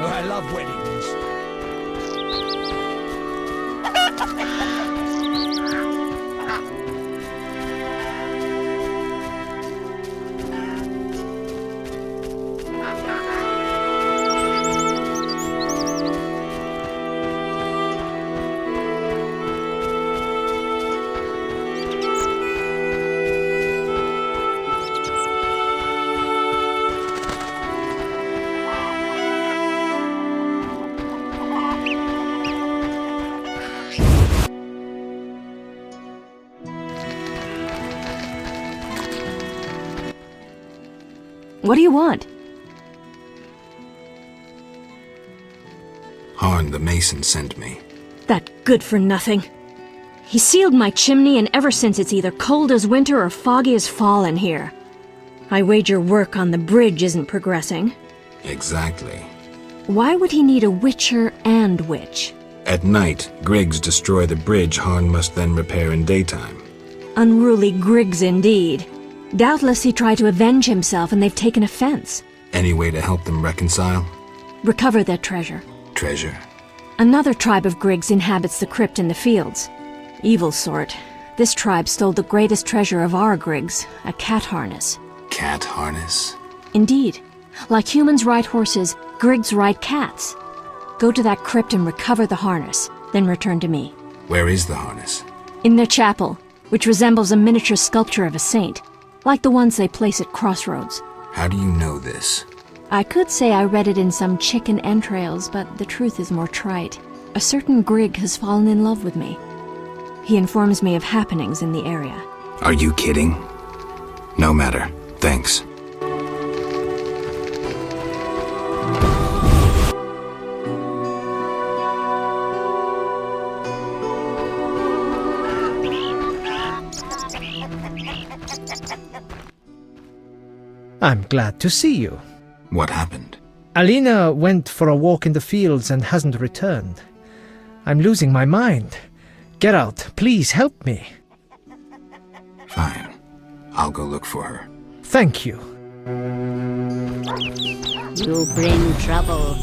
Oh, I love weddings. What do you want? Harn the Mason sent me. That good-for-nothing. He sealed my chimney, and ever since it's either cold as winter or foggy as fall in here. I wager work on the bridge isn't progressing. Exactly. Why would he need a witcher and witch? At night, Griggs destroy the bridge Harn must then repair in daytime. Unruly Griggs indeed. Doubtless he tried to avenge himself and they've taken offense. Any way to help them reconcile? Recover their treasure. Treasure? Another tribe of Griggs inhabits the crypt in the fields. Evil sort. This tribe stole the greatest treasure of our Griggs, a cat harness. Cat harness? Indeed. Like humans ride horses, Griggs ride cats. Go to that crypt and recover the harness, then return to me. Where is the harness? In their chapel, which resembles a miniature sculpture of a saint, like the ones they place at crossroads. How do you know this? I could say I read it in some chicken entrails, but the truth is more trite. A certain Grig has fallen in love with me. He informs me of happenings in the area. Are you kidding? No matter. Thanks. I'm glad to see you. What happened? Alina went for a walk in the fields and hasn't returned. I'm losing my mind. Geralt, please help me. Fine. I'll go look for her. Thank you. You bring trouble.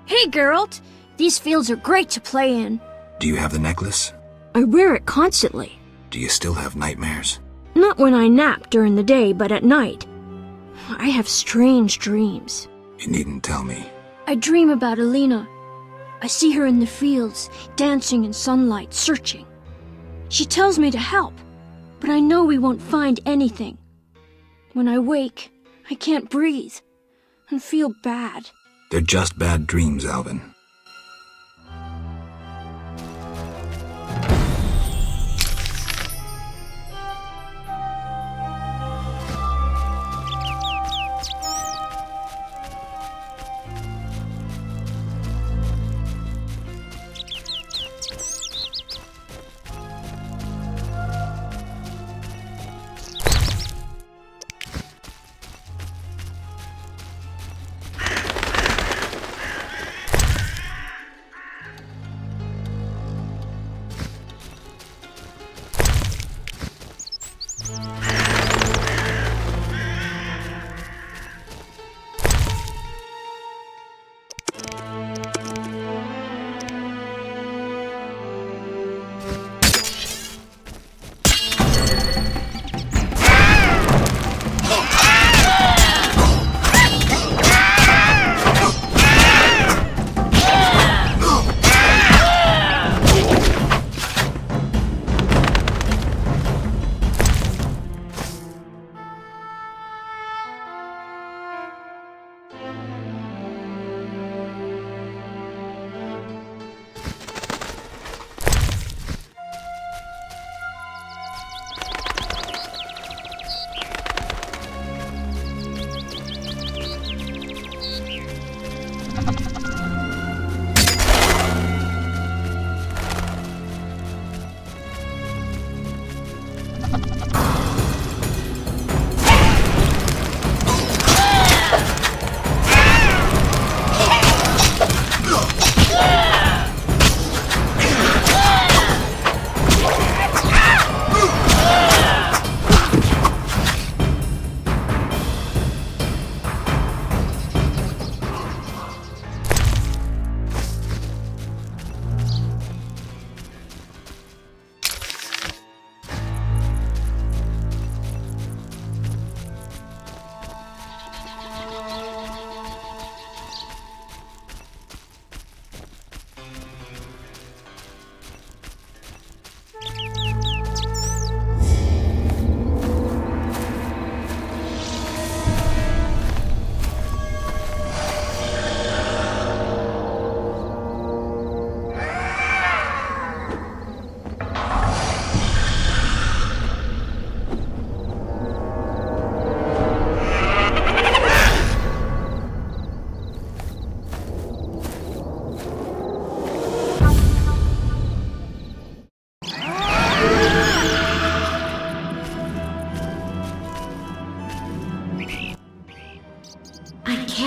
Hey, Geralt! These fields are great to play in. Do you have the necklace? I wear it constantly. Do you still have nightmares? Not when I nap during the day, but at night. I have strange dreams. You needn't tell me. I dream about Alina. I see her in the fields, dancing in sunlight, searching. She tells me to help, but I know we won't find anything. When I wake, I can't breathe and feel bad. They're just bad dreams, Alvin.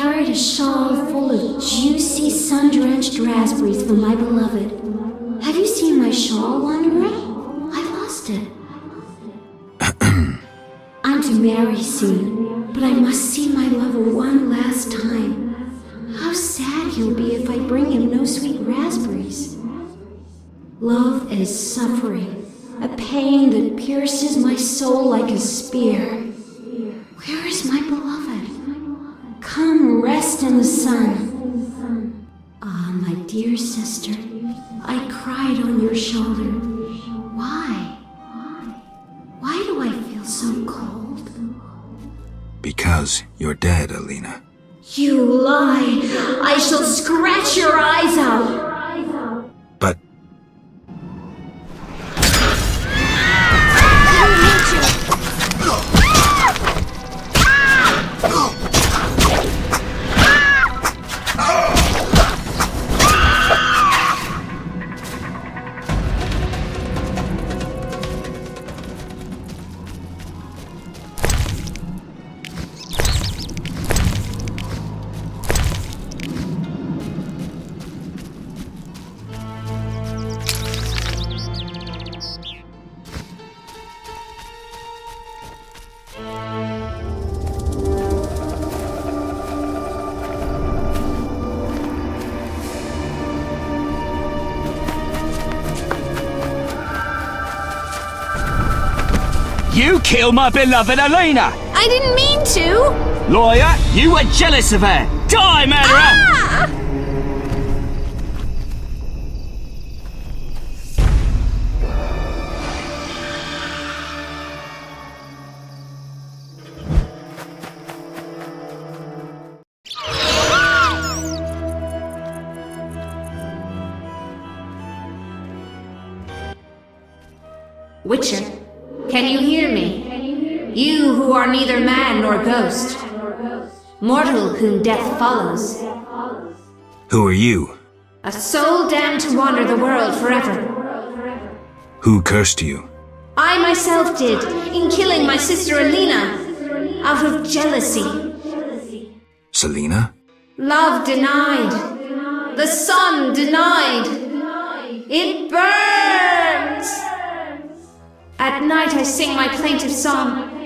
carried a shawl full of juicy, sun-drenched raspberries for my beloved. Have you seen my shawl, Wanderer? I lost it. I'm to marry soon, but I must see my lover one last time. How sad he'll be if I bring him no sweet raspberries. Love is suffering, a pain that pierces my soul like a spear. Where is my beloved? Come rest in the sun. Ah, my dear sister, I cried on your shoulder. Why? Why do I feel so cold? Because you're dead, Alina. You lie! I shall scratch your eyes out! But You killed my beloved Alina! I didn't mean to! Lawyer, you were jealous of her! Die, murderer! Ah! Witcher, can you hear me? You who are neither man nor ghost, mortal whom death follows, who are you? a soul damned to wander the world forever. Who cursed you? I myself did, in killing my sister Alina, out of jealousy. Selena? Love denied, the sun denied, it burns! At night I sing my plaintive song.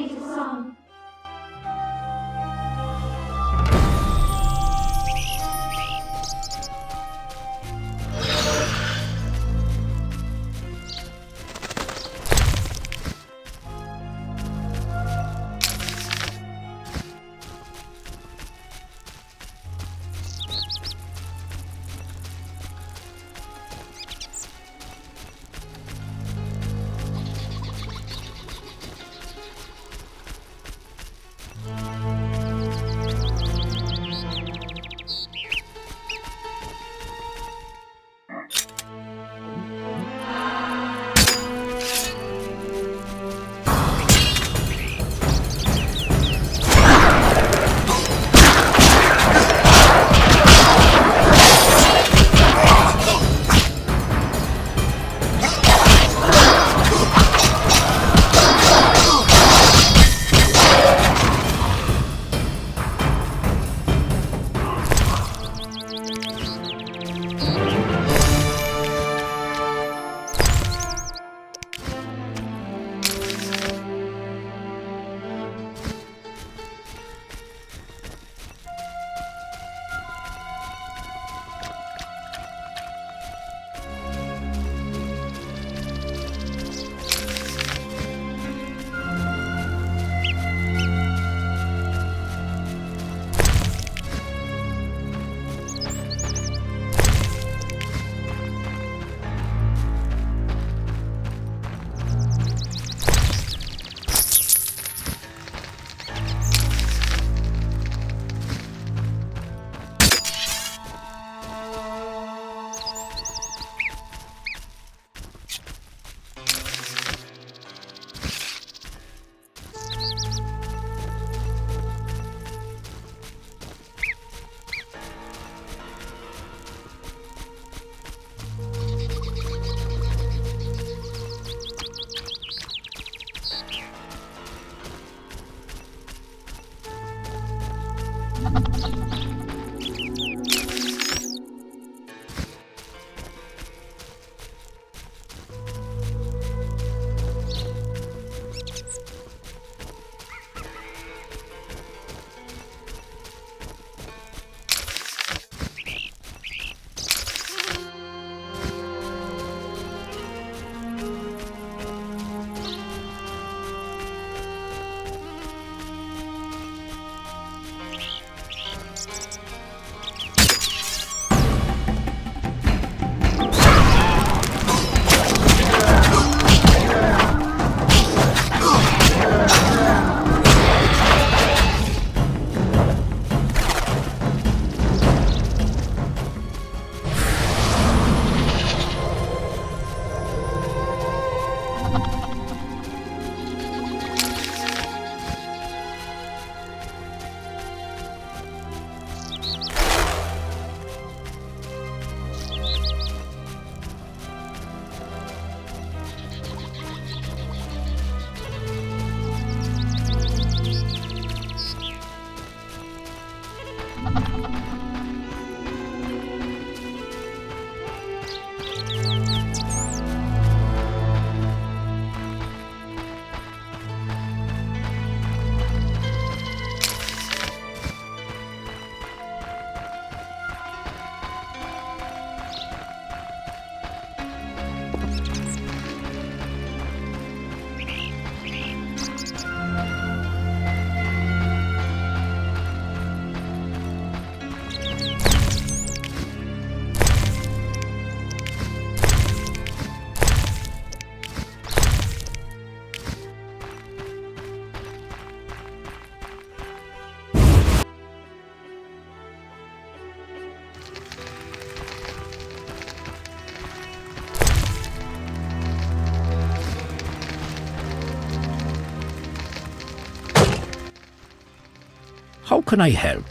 can I help?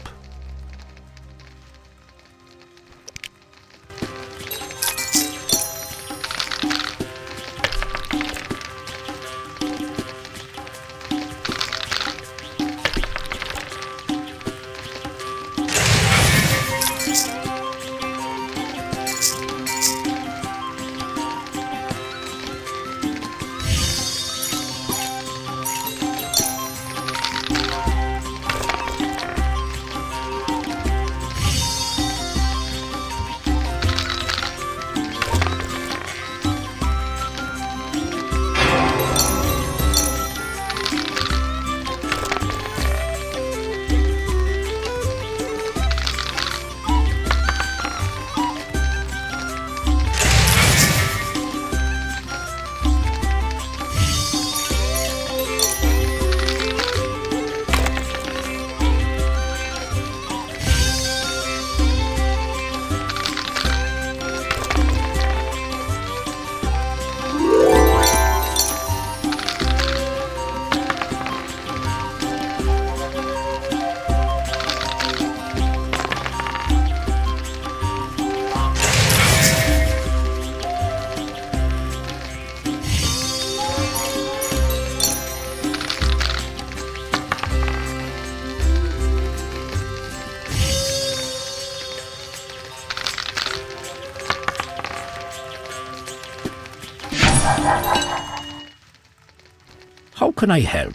How can I help?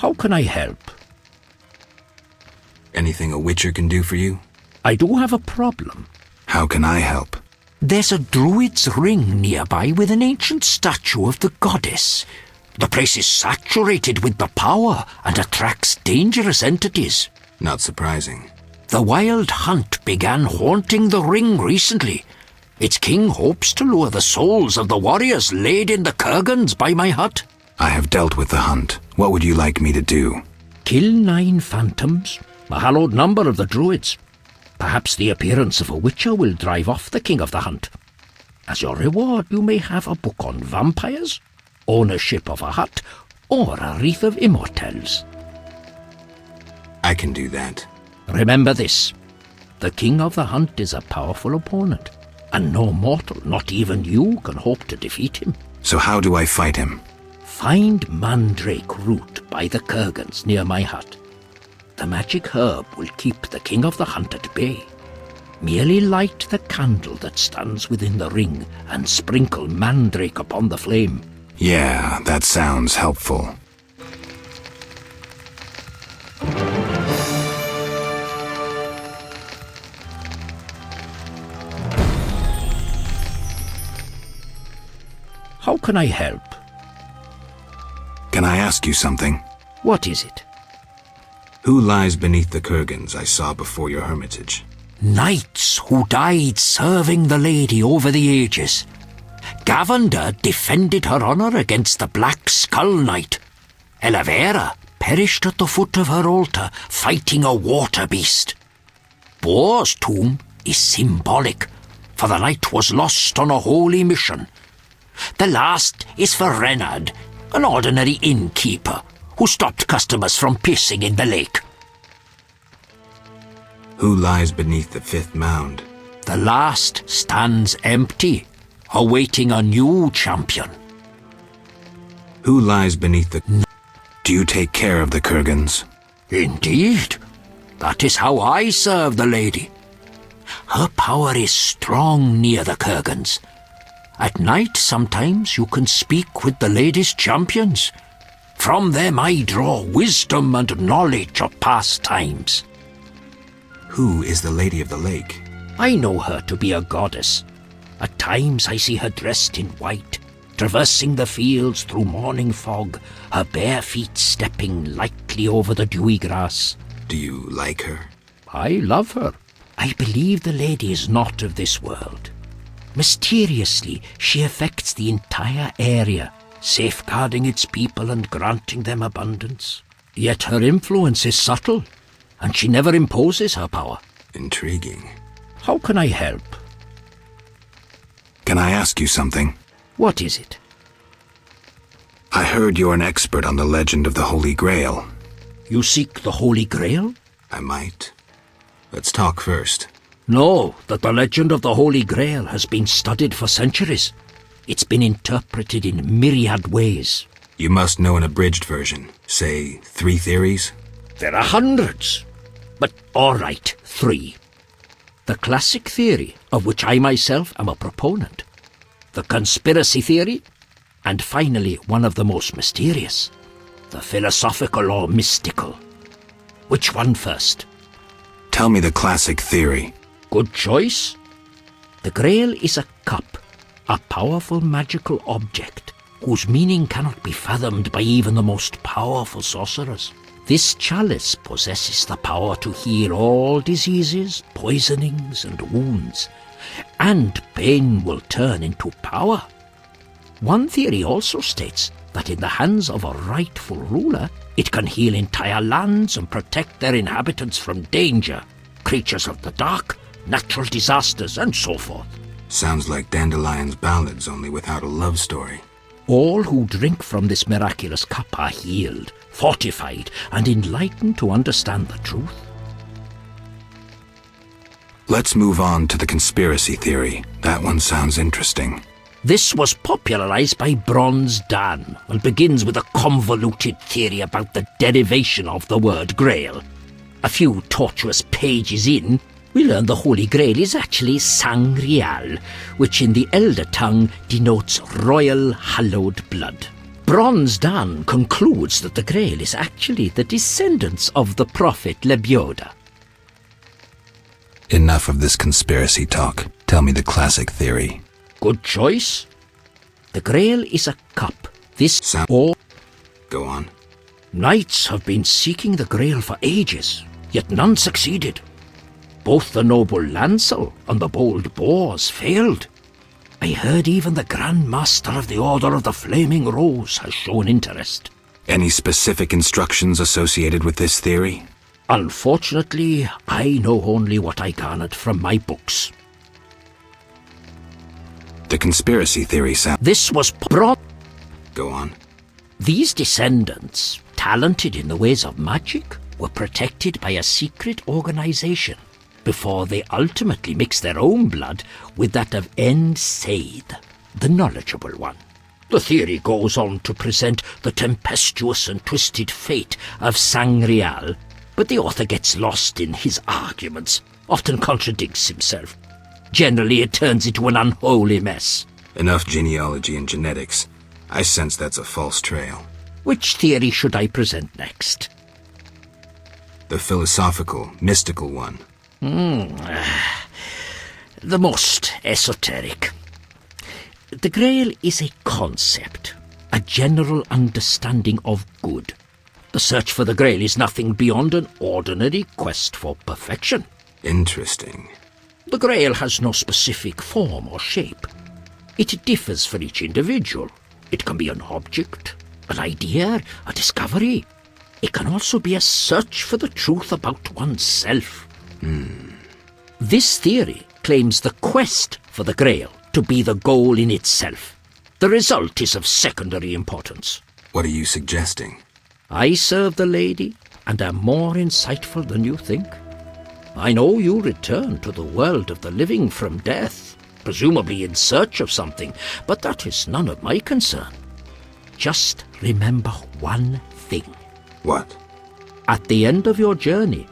How can I help? Anything a witcher can do for you? I do have a problem. How can I help? There's a druid's ring nearby with an ancient statue of the goddess. The place is saturated with the power and attracts dangerous entities. Not surprising. The wild hunt began haunting the ring recently. Its king hopes to lure the souls of the warriors laid in the kurgans by my hut. I have dealt with the hunt. What would you like me to do? Kill 9 phantoms, a hallowed number of the druids. Perhaps the appearance of a witcher will drive off the king of the hunt. As your reward, you may have a book on vampires, ownership of a hut, or a wreath of immortelles. I can do that. Remember this. The king of the hunt is a powerful opponent, and no mortal, not even you, can hope to defeat him. So how do I fight him? Find mandrake root by the kurgans near my hut. The magic herb will keep the king of the hunt at bay. Merely light the candle that stands within the ring and sprinkle mandrake upon the flame. Yeah, that sounds helpful. How can I help? Can I ask you something? What is it? Who lies beneath the kurgans I saw before your hermitage? Knights who died serving the lady over the ages. Gavander defended her honour against the Black Skull Knight. Elavera perished at the foot of her altar fighting a water beast. Boar's tomb is symbolic, for the knight was lost on a holy mission. The last is for Renard, an ordinary innkeeper who stopped customers from pissing in the lake. Who lies beneath the 5th mound? The last stands empty, awaiting a new champion. Who lies beneath the... Do you take care of the kurgans? Indeed. That is how I serve the lady. Her power is strong near the kurgans. At night, sometimes, you can speak with the lady's champions. From them I draw wisdom and knowledge of past times. Who is the Lady of the Lake? I know her to be a goddess. At times I see her dressed in white, traversing the fields through morning fog, her bare feet stepping lightly over the dewy grass. Do you like her? I love her. I believe the lady is not of this world. Mysteriously, she affects the entire area, safeguarding its people and granting them abundance. Yet her influence is subtle, and she never imposes her power. Intriguing. How can I help? Can I ask you something? What is it? I heard you're an expert on the legend of the Holy Grail. You seek the Holy Grail? I might. Let's talk first. Know that the legend of the Holy Grail has been studied for centuries. It's been interpreted in myriad ways. You must know an abridged version. Say, 3 theories? There are hundreds. But all right, 3. The classic theory, of which I myself am a proponent. The conspiracy theory. And finally, one of the most mysterious. The philosophical or mystical. Which one first? Tell me the classic theory. Good choice. The Grail is a cup, a powerful magical object, whose meaning cannot be fathomed by even the most powerful sorcerers. This chalice possesses the power to heal all diseases, poisonings, and wounds, and pain will turn into power. One theory also states that in the hands of a rightful ruler, it can heal entire lands and protect their inhabitants from danger, creatures of the dark, natural disasters, and so forth. Sounds like Dandelion's ballads, only without a love story. All who drink from this miraculous cup are healed, fortified, and enlightened to understand the truth. Let's move on to the conspiracy theory. That one sounds interesting. This was popularized by Bronze Dan and begins with a convoluted theory about the derivation of the word Grail. A few tortuous pages in, we learn the Holy Grail is actually Sangreal, which in the Elder tongue denotes royal hallowed blood. Bronze Dan concludes that the Grail is actually the descendants of the prophet Lebioda. Enough of this conspiracy talk. Tell me the classic theory. Good choice. The Grail is a cup. Go on. Knights have been seeking the Grail for ages, yet none succeeded. Both the noble Lancel and the bold Boars failed. I heard even the Grand Master of the Order of the Flaming Rose has shown interest. Any specific instructions associated with this theory? Unfortunately, I know only what I garnered from my books. The conspiracy theory sounds... This was Go on. These descendants, talented in the ways of magic, were protected by a secret organization before they ultimately mixed their own blood with that of End Said, the knowledgeable one. The theory goes on to present the tempestuous and twisted fate of Sangreal, but the author gets lost in his arguments, often contradicts himself. Generally, it turns into an unholy mess. Enough genealogy and genetics. I sense that's a false trail. Which theory should I present next? The philosophical, mystical one. The most esoteric. The Grail is a concept, a general understanding of good. The search for the Grail is nothing beyond an ordinary quest for perfection. Interesting. The Grail has no specific form or shape. It differs for each individual. It can be an object, an idea, a discovery. It can also be a search for the truth about oneself. This theory claims the quest for the Grail to be the goal in itself. The result is of secondary importance. What are you suggesting? I serve the lady and am more insightful than you think. I know you return to the world of the living from death, presumably in search of something, but that is none of my concern. Just remember one thing. What? At the end of your journey,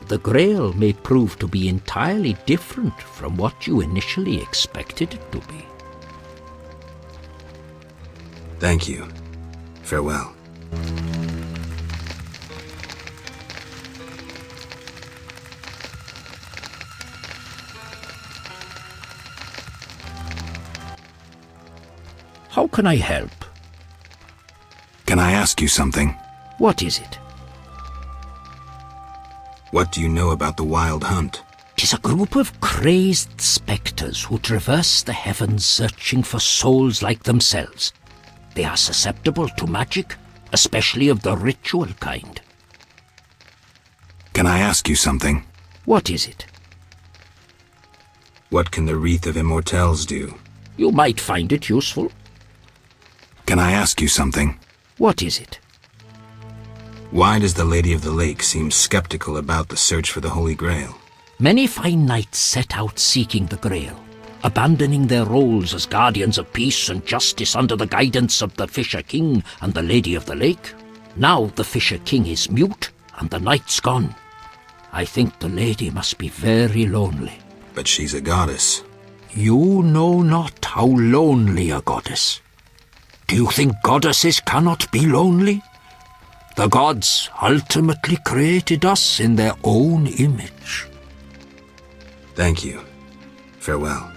the Grail may prove to be entirely different from what you initially expected it to be. Thank you. Farewell. How can I help? Can I ask you something? What is it? What do you know about the Wild Hunt? 'Tis a group of crazed spectres who traverse the heavens searching for souls like themselves. They are susceptible to magic, especially of the ritual kind. Can I ask you something? What is it? What can the Wreath of Immortelles do? You might find it useful. Can I ask you something? What is it? Why does the Lady of the Lake seem skeptical about the search for the Holy Grail? Many fine knights set out seeking the Grail, abandoning their roles as guardians of peace and justice under the guidance of the Fisher King and the Lady of the Lake. Now the Fisher King is mute and the knight's gone. I think the lady must be very lonely. But she's a goddess. You know not how lonely a goddess. Do you think goddesses cannot be lonely? The gods ultimately created us in their own image. Thank you. Farewell.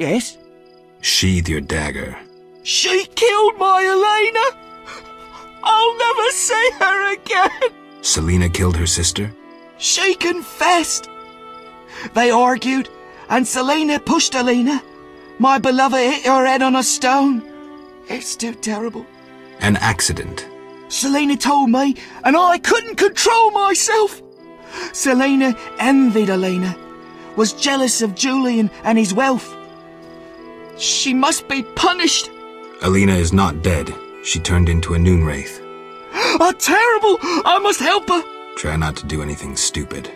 Yes? Sheathe your dagger. She killed my Elena! I'll never see her again! Selena killed her sister? She confessed! They argued, and Selena pushed Elena. My beloved hit her head on a stone. It's too terrible. An accident. Selena told me, and I couldn't control myself. Selena envied Elena, was jealous of Julian and his wealth. She must be punished. Elena is not dead. She turned into a noon wraith. Terrible! I must help her. Try not to do anything stupid.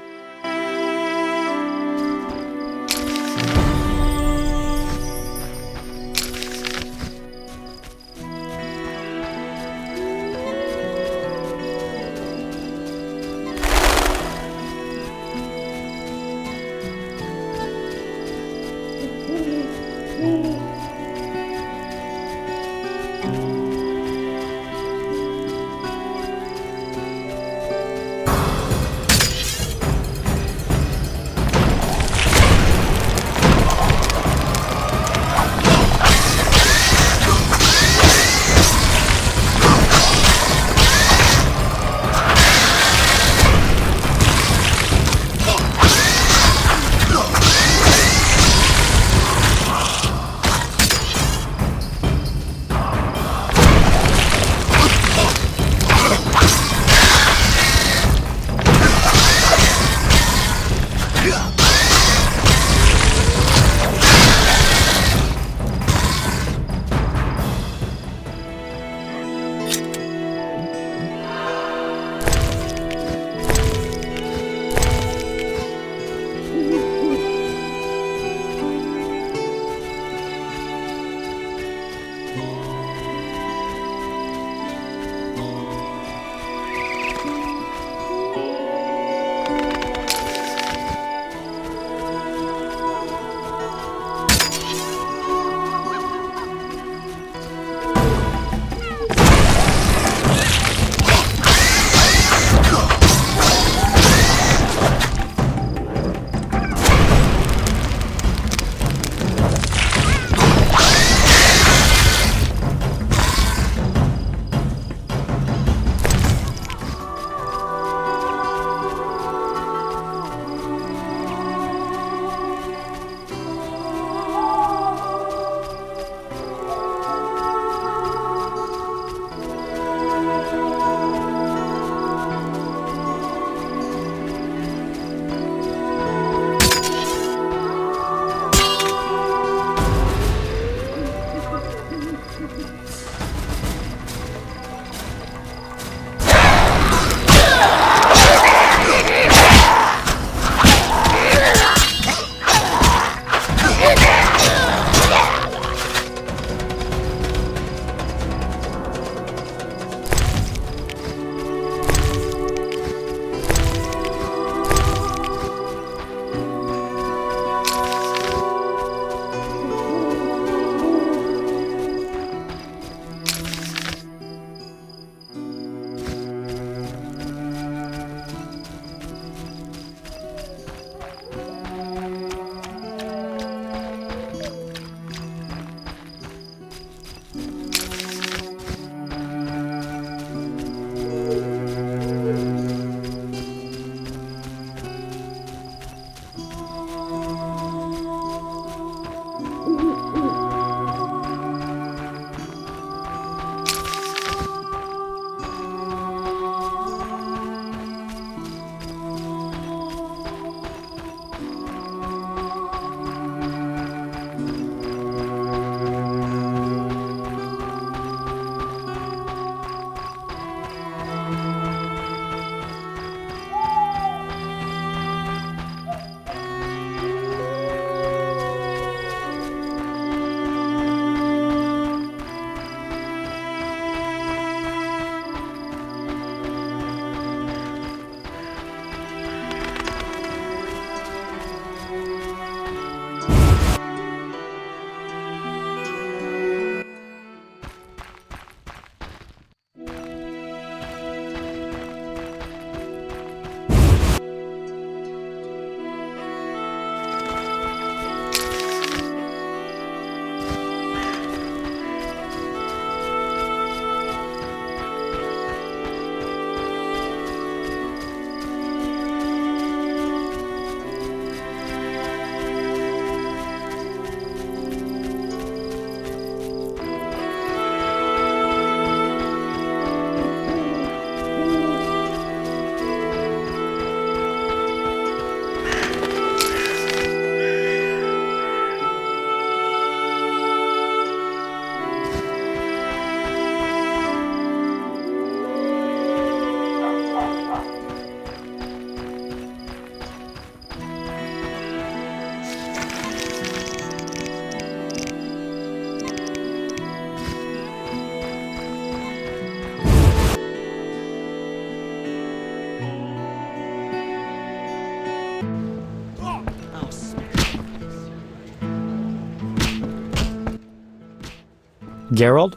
Geralt?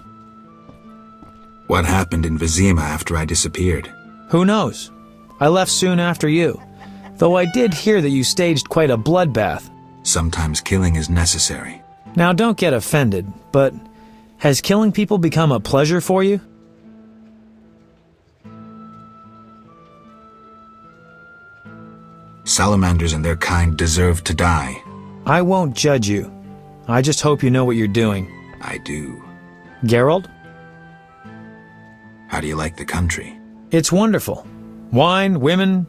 What happened in Vizima after I disappeared? Who knows? I left soon after you, though I did hear that you staged quite a bloodbath. Sometimes killing is necessary. Now don't get offended, but has killing people become a pleasure for you? Salamanders and their kind deserve to die. I won't judge you. I just hope you know what you're doing. I do. Geralt? How do you like the country? It's wonderful. Wine, women,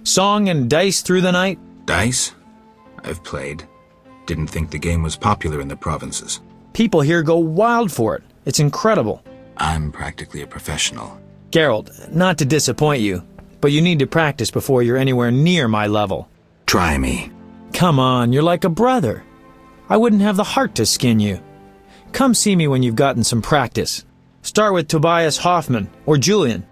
song and dice through the night. Dice? I've played. Didn't think the game was popular in the provinces. People here go wild for it. It's incredible. I'm practically a professional. Geralt, not to disappoint you, but you need to practice before you're anywhere near my level. Try me. Come on, you're like a brother. I wouldn't have the heart to skin you. Come see me when you've gotten some practice. Start with Tobias Hoffman or Julian.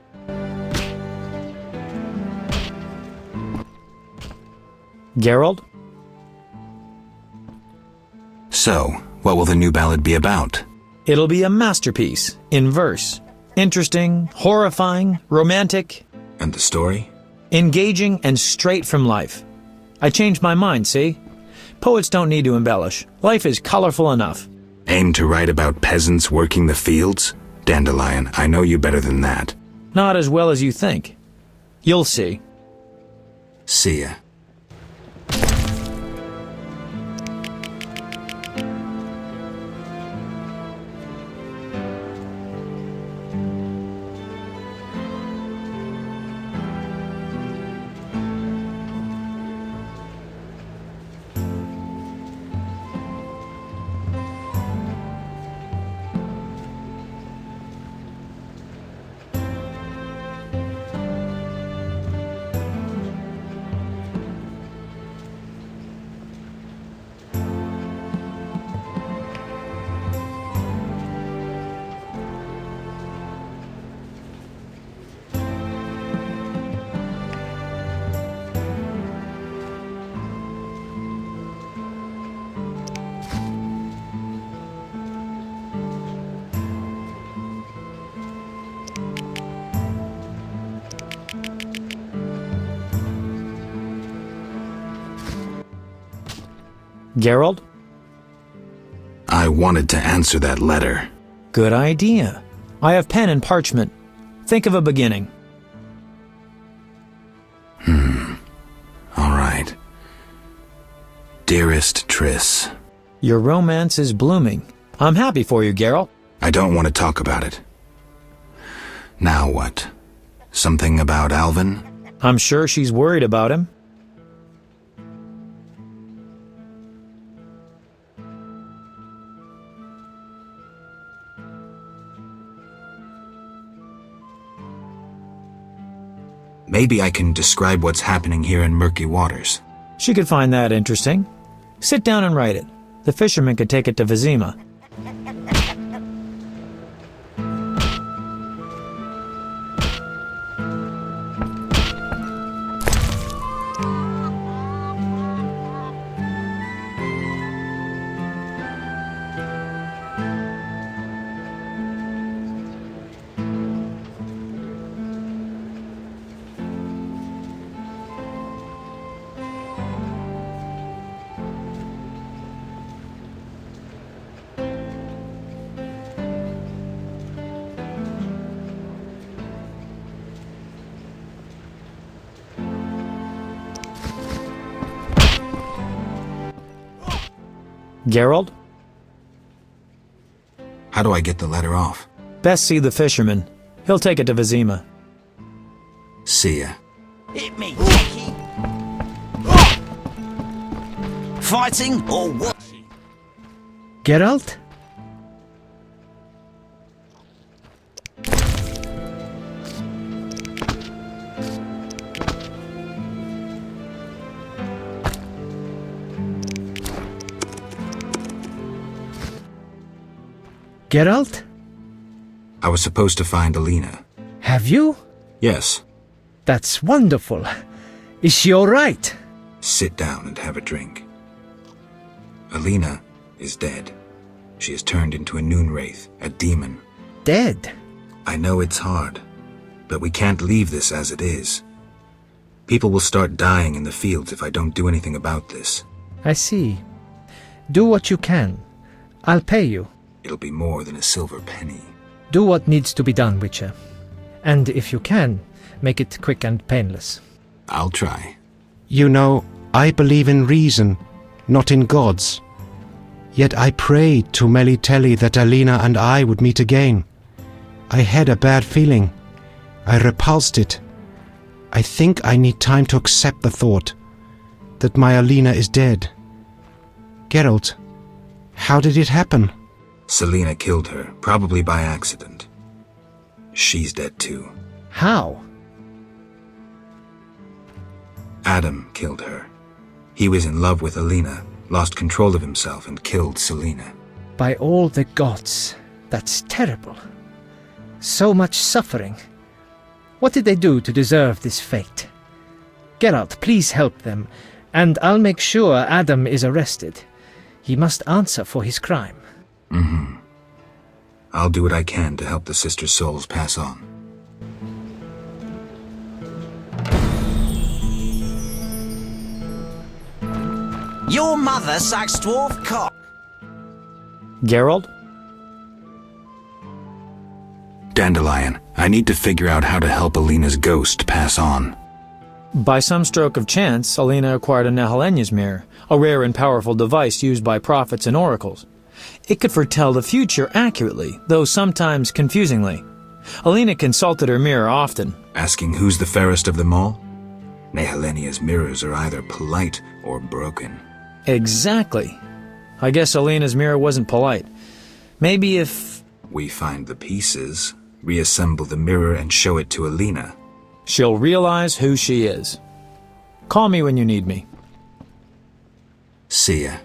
Geralt? So, what will the new ballad be about? It'll be a masterpiece, in verse. Interesting, horrifying, romantic. And the story? Engaging and straight from life. I changed my mind, see? Poets don't need to embellish. Life is colorful enough. Aim to write about peasants working the fields? Dandelion, I know you better than that. Not as well as you think. You'll see. See ya. Geralt? I wanted to answer that letter. Good idea. I have pen and parchment. Think of a beginning. All right. Dearest Triss. Your romance is blooming. I'm happy for you, Geralt. I don't want to talk about it. Now what? Something about Alvin? I'm sure she's worried about him. Maybe I can describe what's happening here in Murky Waters. She could find that interesting. Sit down and write it. The fisherman could take it to Vizima. Geralt? How do I get the letter off? Best see the fisherman. He'll take it to Vizima. See ya. Hit me, Jackie. Fighting or what? Geralt? Geralt? I was supposed to find Alina. Have you? Yes. That's wonderful. Is she all right? Sit down and have a drink. Alina is dead. She has turned into a noon wraith, a demon. Dead? I know it's hard, but we can't leave this as it is. People will start dying in the fields if I don't do anything about this. I see. Do what you can. I'll pay you. It'll be more than a silver penny. Do what needs to be done, Witcher. And if you can, make it quick and painless. I'll try. You know, I believe in reason, not in gods. Yet I prayed to Melitele that Alina and I would meet again. I had a bad feeling. I repulsed it. I think I need time to accept the thought that my Alina is dead. Geralt, how did it happen? Selena killed her, probably by accident. She's dead too. How? Adam killed her. He was in love with Alina, lost control of himself, and killed Selena. By all the gods, that's terrible. So much suffering. What did they do to deserve this fate? Geralt, please help them, and I'll make sure Adam is arrested. He must answer for his crime. Mm-hmm. I'll do what I can to help the sisters' souls pass on. Your mother sucks dwarf cock. Geralt? Dandelion, I need to figure out how to help Alina's ghost pass on. By some stroke of chance, Alina acquired a Nehelenya's mirror, a rare and powerful device used by prophets and oracles. It could foretell the future accurately, though sometimes confusingly. Alina consulted her mirror often. Asking who's the fairest of them all? Nehelenya's mirrors are either polite or broken. Exactly. I guess Alina's mirror wasn't polite. Maybe if we find the pieces, reassemble the mirror and show it to Alina, she'll realize who she is. Call me when you need me. See ya.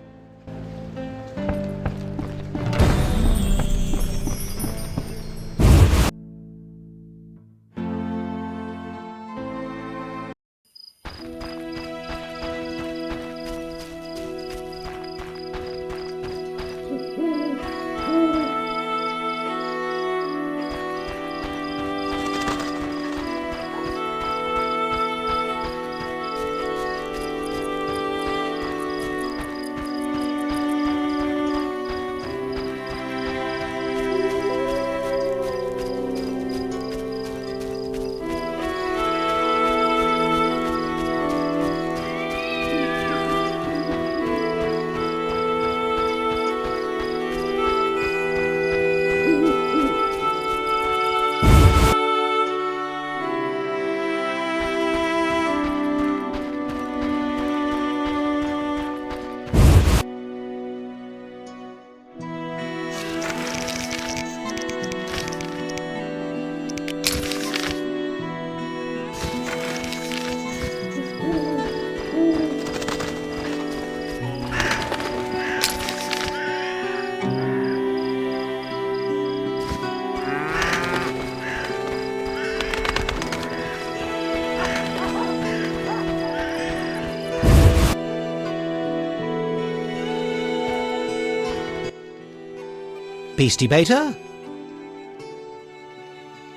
Beastie Beta?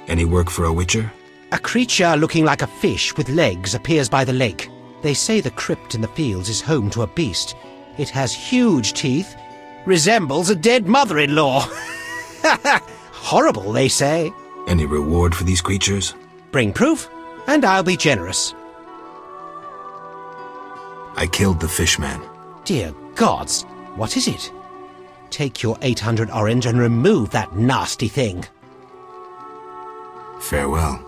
Any work for a witcher? A creature looking like a fish with legs appears by the lake. They say the crypt in the fields is home to a beast. It has huge teeth, resembles a dead mother-in-law. Horrible, they say. Any reward for these creatures? Bring proof, and I'll be generous. I killed the fishman. Dear gods, what is it? Take your 800 orange and remove that nasty thing. Farewell.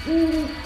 to.